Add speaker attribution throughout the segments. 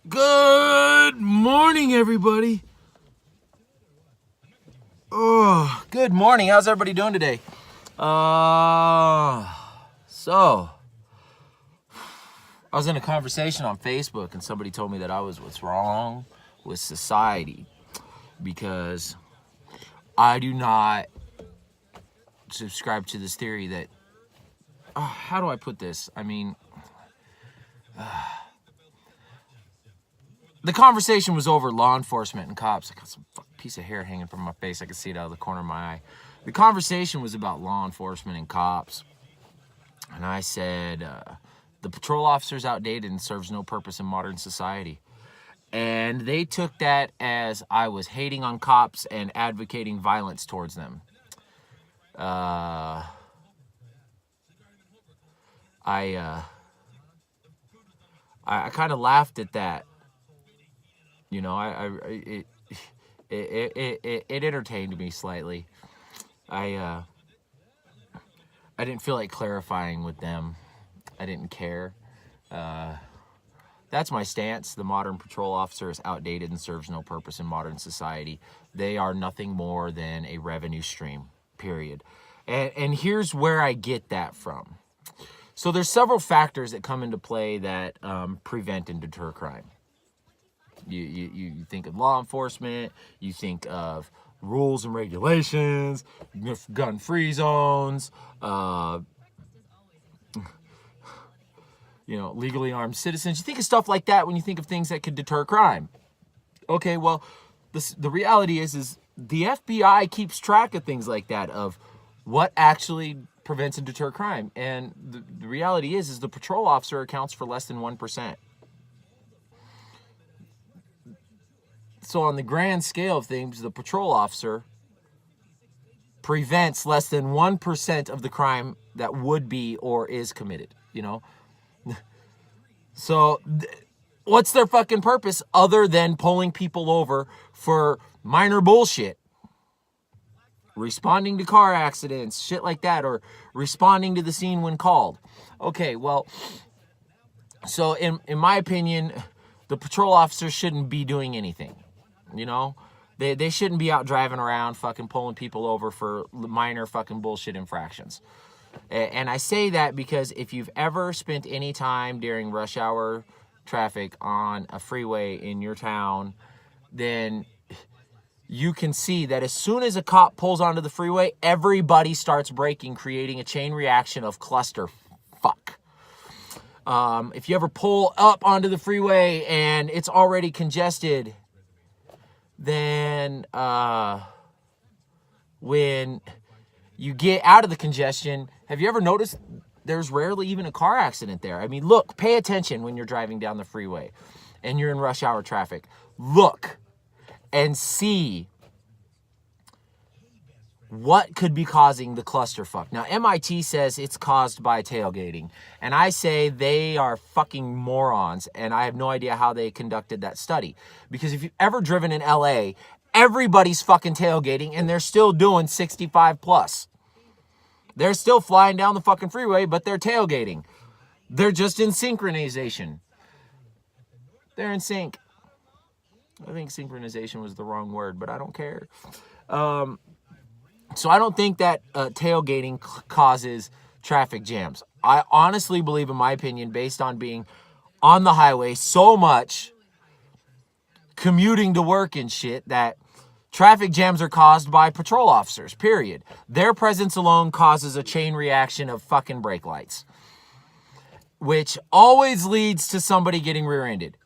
Speaker 1: Good morning, everybody. Oh, good morning. How's everybody doing today? So I was in a conversation on Facebook, and somebody told me that I was what's wrong with society because I do not subscribe to this theory that. How do I put this? I mean, the conversation was over law enforcement and cops. I got some piece of hair hanging from my face. I can see it out of the corner of my eye. The conversation was about law enforcement and cops. And I said, the patrol officer's outdated and serves no purpose in modern society. And they took that as I was hating on cops and advocating violence towards them. I kind of laughed at that. You know, it entertained me slightly. I didn't feel like clarifying with them. I didn't care. That's my stance. The modern patrol officer is outdated and serves no purpose in modern society. They are nothing more than a revenue stream, period. And here's where I get that from. So there's several factors that come into play that prevent and deter crime. You think of law enforcement, you think of rules and regulations, gun-free zones, legally armed citizens. You think of stuff like that when you think of things that could deter crime. Okay, well, the reality is the FBI keeps track of things like that, of what actually prevents and deter crime. And the reality is the patrol officer accounts for less than 1%. So on the grand scale of things, the patrol officer prevents less than 1% of the crime that would be or is committed, So what's their fucking purpose other than pulling people over for minor bullshit? Responding to car accidents, shit like that, or responding to the scene when called. Okay, well, so in my opinion, the patrol officer shouldn't be doing anything. They shouldn't be out driving around fucking pulling people over for minor fucking bullshit infractions. And I say that because if you've ever spent any time during rush hour traffic on a freeway in your town, then you can see that as soon as a cop pulls onto the freeway, everybody starts braking, creating a chain reaction of cluster fuck. If you ever pull up onto the freeway and it's already congested, then when you get out of the congestion, have you ever noticed there's rarely even a car accident there? I mean, look, pay attention when you're driving down the freeway and you're in rush hour traffic. Look and see what could be causing the clusterfuck. Now, MIT says it's caused by tailgating, and I say they are fucking morons, and I have no idea how they conducted that study. Because if you've ever driven in LA, everybody's fucking tailgating, and they're still doing 65 plus. They're still flying down the fucking freeway, but they're tailgating. They're just in synchronization. They're in sync. I think synchronization was the wrong word, but I don't care. So I don't think that tailgating causes traffic jams. I honestly believe, in my opinion, based on being on the highway so much, commuting to work and shit, that traffic jams are caused by patrol officers, period. Their presence alone causes a chain reaction of fucking brake lights, which always leads to somebody getting rear-ended.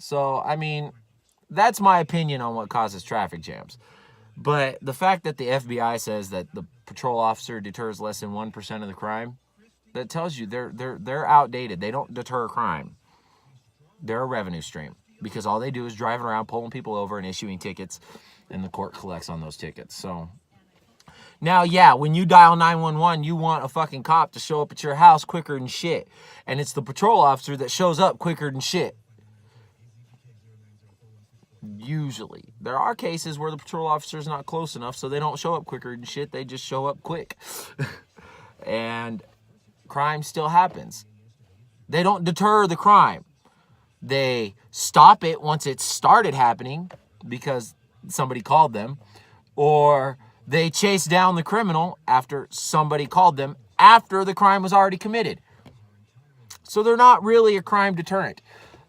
Speaker 1: So, I mean, that's my opinion on what causes traffic jams. But the fact that the FBI says that the patrol officer deters less than 1% of the crime, that tells you they're outdated. They don't deter crime. They're a revenue stream, because all they do is driving around pulling people over and issuing tickets, and the court collects on those tickets. So now, yeah, when you dial 911, you want a fucking cop to show up at your house quicker than shit, and it's the patrol officer that shows up quicker than shit. Usually. There are cases where the patrol officer is not close enough, so they don't show up quicker than shit. They just show up quick. And crime still happens. They don't deter the crime. They stop it once it started happening because somebody called them, or they chase down the criminal after somebody called them after the crime was already committed. So they're not really a crime deterrent.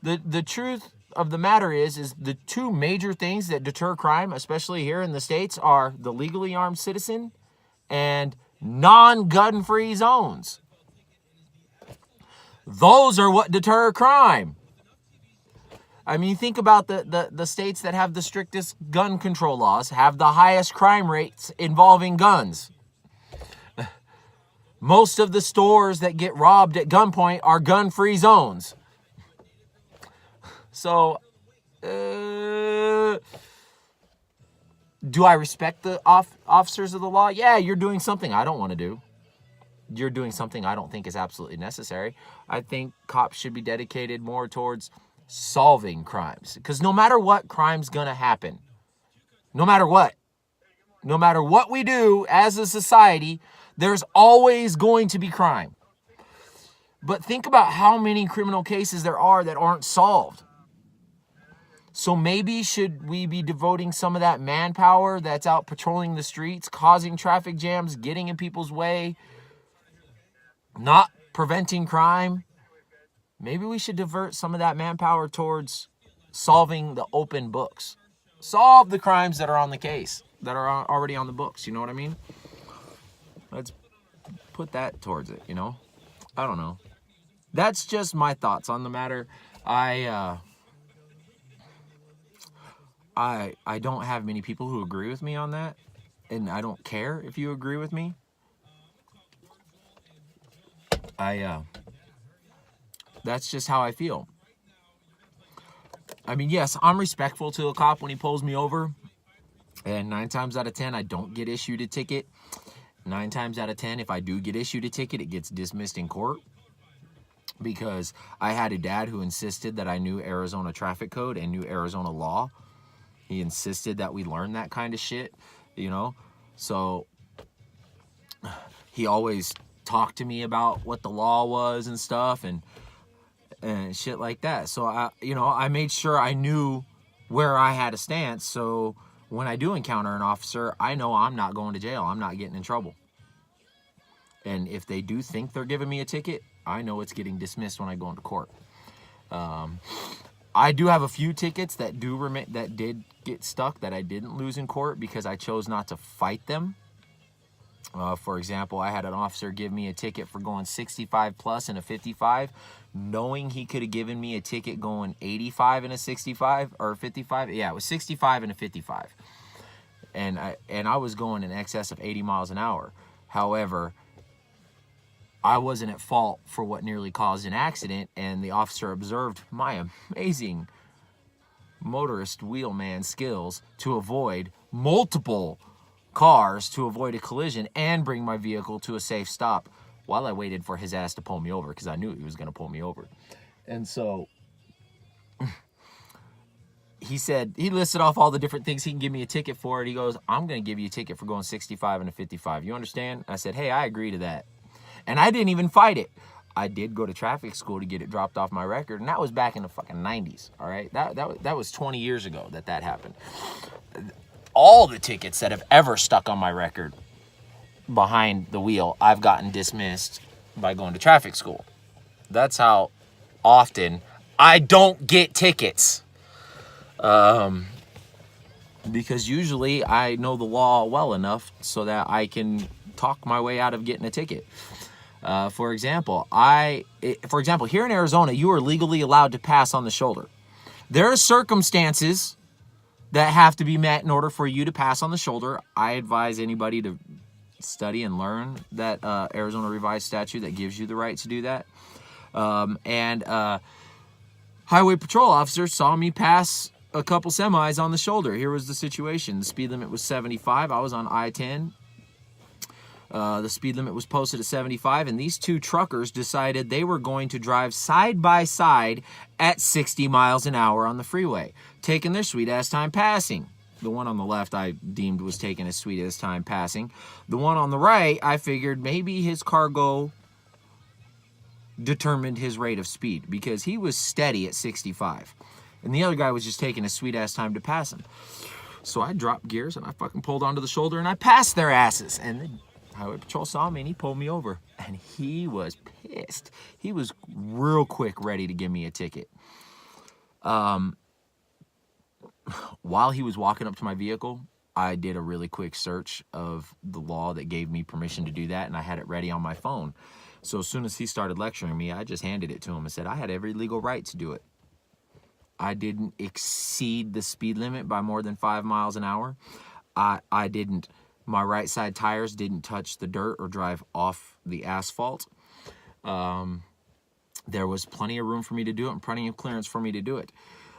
Speaker 1: The truth of the matter is the two major things that deter crime, especially here in the States, are the legally armed citizen and non-gun free zones. Those are what deter crime. I mean, think about the states that have the strictest gun control laws, have the highest crime rates involving guns. Most of the stores that get robbed at gunpoint are gun-free zones. So, do I respect the officers of the law? Yeah, you're doing something I don't want to do. You're doing something I don't think is absolutely necessary. I think cops should be dedicated more towards solving crimes, because no matter what, crime's gonna happen. No matter what we do as a society, there's always going to be crime. But think about how many criminal cases there are that aren't solved. So maybe should we be devoting some of that manpower that's out patrolling the streets, causing traffic jams, getting in people's way, not preventing crime? Maybe we should divert some of that manpower towards solving the open books. Solve the crimes that are on the case, that are already on the books. You know what I mean? Let's put that towards it, you know? I don't know. That's just my thoughts on the matter. I don't have many people who agree with me on that, and I don't care if you agree with me. That's just how I feel. I mean, yes, I'm respectful to a cop when he pulls me over, and 9 times out of 10, I don't get issued a ticket. 9 times out of 10, if I do get issued a ticket, it gets dismissed in court, because I had a dad who insisted that I knew Arizona traffic code and knew Arizona law. He insisted that we learn that kind of shit, you know? So he always talked to me about what the law was and stuff, and shit like that. So I made sure I knew where I had a stance. So when I do encounter an officer, I know I'm not going to jail. I'm not getting in trouble. And if they do think they're giving me a ticket, I know it's getting dismissed when I go into court. I do have a few tickets that did get stuck that I didn't lose in court because I chose not to fight them. For example, I had an officer give me a ticket for going 65 plus in a 55, knowing he could have given me a ticket going 85 in a 65 or 55. Yeah, it was 65 in a 55. And I was going in excess of 80 miles an hour. However, I wasn't at fault for what nearly caused an accident, and the officer observed my amazing motorist wheelman skills to avoid multiple cars, to avoid a collision and bring my vehicle to a safe stop while I waited for his ass to pull me over, because I knew he was going to pull me over. And so he listed off all the different things he can give me a ticket for, and he goes, I'm going to give you a ticket for going 65 and a 55. You understand? I said, hey, I agree to that. And I didn't even fight it. I did go to traffic school to get it dropped off my record, and that was back in the fucking 90s, all right? That was 20 years ago that happened. All the tickets that have ever stuck on my record behind the wheel, I've gotten dismissed by going to traffic school. That's how often I don't get tickets. Because usually I know the law well enough so that I can talk my way out of getting a ticket. For example, here in Arizona, you are legally allowed to pass on the shoulder. There are circumstances that have to be met in order for you to pass on the shoulder. I advise anybody to study and learn that Arizona revised statute that gives you the right to do that. Highway patrol officers saw me pass a couple semis on the shoulder. Here was the situation. The speed limit was 75. I was on I-10. The speed limit was posted at 75, and these two truckers decided they were going to drive side by side at 60 miles an hour on the freeway, taking their sweet-ass time passing. The one on the left I deemed was taking his sweet-ass time passing. The one on the right, I figured maybe his cargo determined his rate of speed, because he was steady at 65. And the other guy was just taking a sweet-ass time to pass him. So I dropped gears, and I fucking pulled onto the shoulder, and I passed their asses. And the Highway Patrol saw me, and he pulled me over. And he was pissed. He was real quick ready to give me a ticket. While he was walking up to my vehicle, I did a really quick search of the law that gave me permission to do that, and I had it ready on my phone. So as soon as he started lecturing me, I just handed it to him and said I had every legal right to do it. I didn't exceed the speed limit by more than 5 miles an hour. I didn't, my right side tires didn't touch the dirt or drive off the asphalt. There was plenty of room for me to do it and plenty of clearance for me to do it.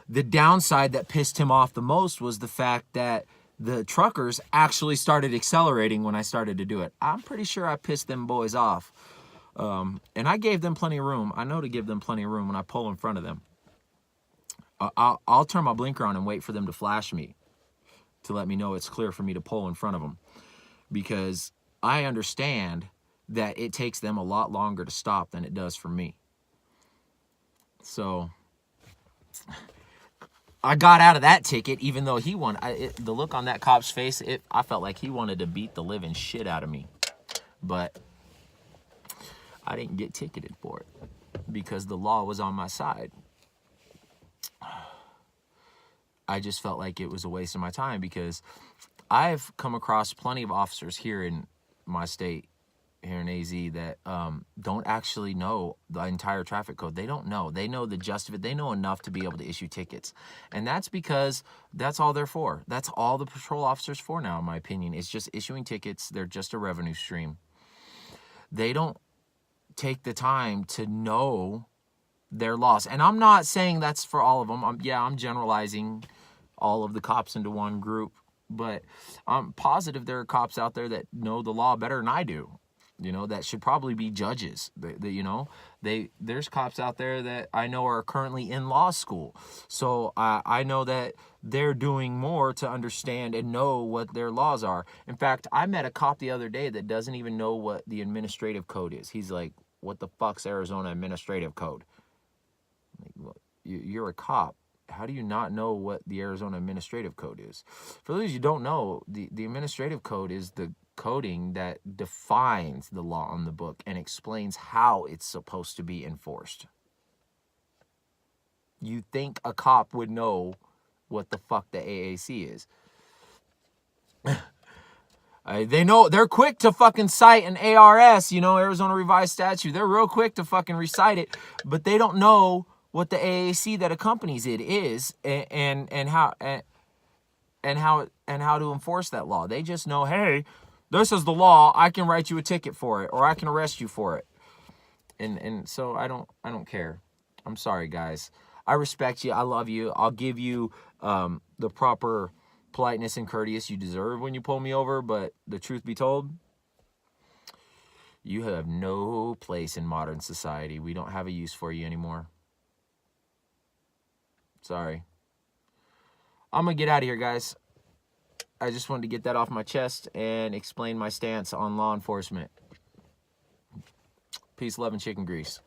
Speaker 1: The downside that pissed him off the most was the fact that the truckers actually started accelerating when I started to do it. I'm pretty sure I pissed them boys off. And I gave them plenty of room. I know to give them plenty of room when I pull in front of them. I'll turn my blinker on and wait for them to flash me to let me know it's clear for me to pull in front of them. Because I understand that it takes them a lot longer to stop than it does for me. So I got out of that ticket, even though he won. The look on that cop's face, I felt like he wanted to beat the living shit out of me. But I didn't get ticketed for it because the law was on my side. I just felt like it was a waste of my time, because I've come across plenty of officers here in my state, here in AZ, that don't actually know the entire traffic code. They don't know. They know the gist of it. They know enough to be able to issue tickets. And that's because that's all they're for. That's all the patrol officers for now, in my opinion, is just issuing tickets. They're just a revenue stream. They don't take the time to know their laws. And I'm not saying that's for all of them. I'm generalizing all of the cops into one group. But I'm positive there are cops out there that know the law better than I do. That should probably be judges. There's cops out there that I know are currently in law school. So I know that they're doing more to understand and know what their laws are. In fact, I met a cop the other day that doesn't even know what the administrative code is. He's like, what the fuck's Arizona administrative code? Like, you're a cop. How do you not know what the Arizona administrative code is? For those of you who don't know, the administrative code is the coding that defines the law on the book and explains how it's supposed to be enforced. You think a cop would know what the fuck the AAC is? They know, they're quick to fucking cite an ARS, Arizona Revised Statute. They're real quick to fucking recite it, but they don't know what the AAC that accompanies it is and how to enforce that law. They just know, hey, this is the law. I can write you a ticket for it, or I can arrest you for it. And so I don't care. I'm sorry, guys. I respect you. I love you. I'll give you the proper politeness and courteous you deserve when you pull me over. But the truth be told, you have no place in modern society. We don't have a use for you anymore. Sorry. I'm going to get out of here, guys. I just wanted to get that off my chest and explain my stance on law enforcement. Peace, love, and chicken grease.